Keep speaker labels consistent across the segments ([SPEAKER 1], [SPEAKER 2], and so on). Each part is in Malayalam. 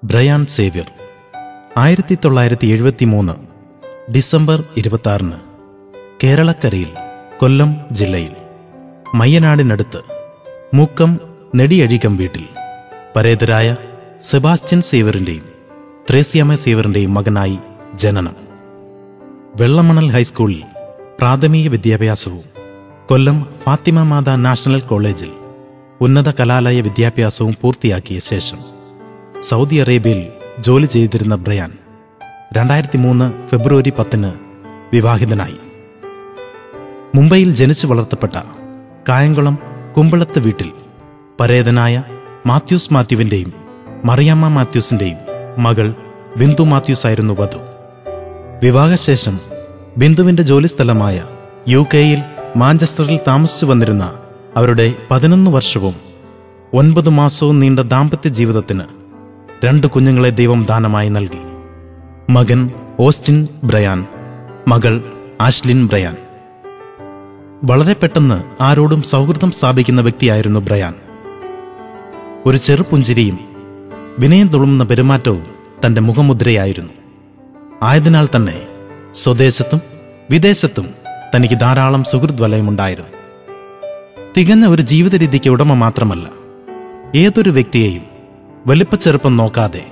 [SPEAKER 1] ബ്രയാൻ സേവ്യർ 1973 ഡിസംബർ 26 കേരളക്കരയിൽ കൊല്ലം ജില്ലയിൽ മയ്യനാടിനടുത്ത് മൂക്കം നെടിയഴികം വീട്ടിൽ പരേതരായ സെബാസ്റ്റ്യൻ സേവ്യറിന്റെയും ത്രേസ്യാമ്മ സേവ്യറിന്റെയും മകനായി ജനനം. വെള്ളമണൽ ഹൈസ്കൂളിൽ പ്രാഥമിക വിദ്യാഭ്യാസവും കൊല്ലം ഫാത്തിമ മാതാ നാഷണൽ കോളേജിൽ ഉന്നത കലാലയ വിദ്യാഭ്യാസവും പൂർത്തിയാക്കിയ ശേഷം സൗദി അറേബ്യയിൽ ജോലി ചെയ്തിരുന്ന ബ്രയാൻ 2003 ഫെബ്രുവരി 10 വിവാഹിതനായി. മുംബൈയിൽ ജനിച്ചു വളർത്തപ്പെട്ട കായംകുളം കുമ്പളത്ത് വീട്ടിൽ പരേതനായ മാത്യൂസ് മാത്യുവിന്റെയും മറിയാമ്മ മാത്യൂസിന്റെയും മകൾ ബിന്ദു മാത്യൂസ് ആയിരുന്നു വധു. വിവാഹശേഷം ബിന്ദുവിന്റെ ജോലിസ്ഥലമായ UK-യിൽ മാഞ്ചസ്റ്ററിൽ താമസിച്ചു വന്നിരുന്ന അവരുടെ 11 വർഷവും 9 മാസവും നീണ്ട ദാമ്പത്യ ജീവിതത്തിന് 2 കുഞ്ഞുങ്ങളെ ദൈവം ദാനമായി നൽകി. മകൻ ഓസ്റ്റിൻ ബ്രയാൻ, മകൾ ആഷ്ലിൻ ബ്രയാൻ. വളരെ പെട്ടെന്ന് ആരോടും സൗഹൃദം സ്ഥാപിക്കുന്ന വ്യക്തിയായിരുന്നു ബ്രയാൻ. ഒരു ചെറുപുഞ്ചിരിയും വിനയം തുളുമ്പുന്ന പെരുമാറ്റവും തന്റെ മുഖമുദ്രയായിരുന്നു. ആയതിനാൽ തന്നെ സ്വദേശത്തും വിദേശത്തും തനിക്ക് ധാരാളം സുഹൃത് വലയമുണ്ടായിരുന്നു. തികഞ്ഞ ഒരു ജീവിത രീതിക്ക് ഉടമ മാത്രമല്ല, ഏതൊരു വ്യക്തിയെയും വലിപ്പച്ചെറുപ്പം നോക്കാതെ,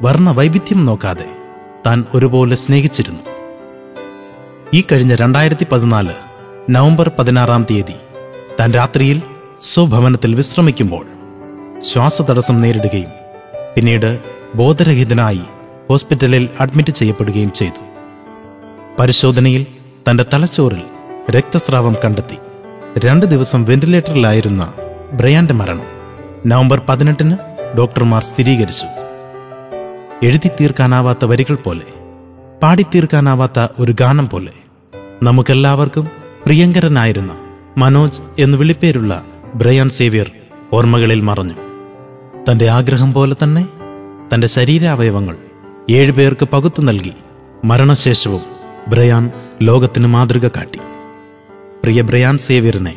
[SPEAKER 1] വർണ്ണ വൈവിധ്യം നോക്കാതെ താൻ ഒരുപോലെ സ്നേഹിച്ചിരുന്നു. ഈ കഴിഞ്ഞ 2014 നവംബർ 16 താൻ രാത്രിയിൽ സ്വഭവനത്തിൽ വിശ്രമിക്കുമ്പോൾ ശ്വാസതടസ്സം നേരിടുകയും പിന്നീട് ബോധരഹിതനായി ഹോസ്പിറ്റലിൽ അഡ്മിറ്റ് ചെയ്യപ്പെടുകയും ചെയ്തു. പരിശോധനയിൽ തന്റെ തലച്ചോറിൽ രക്തസ്രാവം കണ്ടെത്തി. 2 ദിവസം വെന്റിലേറ്ററിലായിരുന്ന ബ്രയാന്റെ മരണം നവംബർ 18 ഡോക്ടർമാർ സ്ഥിരീകരിച്ചു. എഴുതി തീർക്കാനാവാത്ത വരികൾ പോലെ, പാടിത്തീർക്കാനാവാത്ത ഒരു ഗാനം പോലെ നമുക്കെല്ലാവർക്കും പ്രിയങ്കരനായിരുന്ന മനോജ് എന്ന് വിളിപ്പേരുള്ള ബ്രയാൻ സേവ്യർ ഓർമ്മകളിൽ മറഞ്ഞു. തന്റെ ആഗ്രഹം പോലെ തന്നെ തന്റെ ശരീരാവയവങ്ങൾ 7 പേർക്ക് പകുത്തു നൽകി മരണശേഷവും ബ്രയാൻ ലോകത്തിന് മാതൃക കാട്ടി. പ്രിയ ബ്രയാൻ സേവ്യറിനെ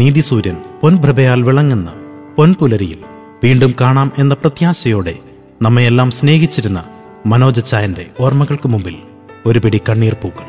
[SPEAKER 1] നീതിസൂര്യൻ പൊൻപ്രഭയാൽ വിളങ്ങുന്ന പൊൻപുലരിയിൽ വീണ്ടും കാണാം എന്ന പ്രത്യാശയോടെ നമ്മയെല്ലാം സ്നേഹിച്ചിരുന്ന മനോജ് ചായന്റെ ഓർമ്മകൾക്ക് മുമ്പിൽ ഒരു പിടി കണ്ണീർ പൂക്കൾ.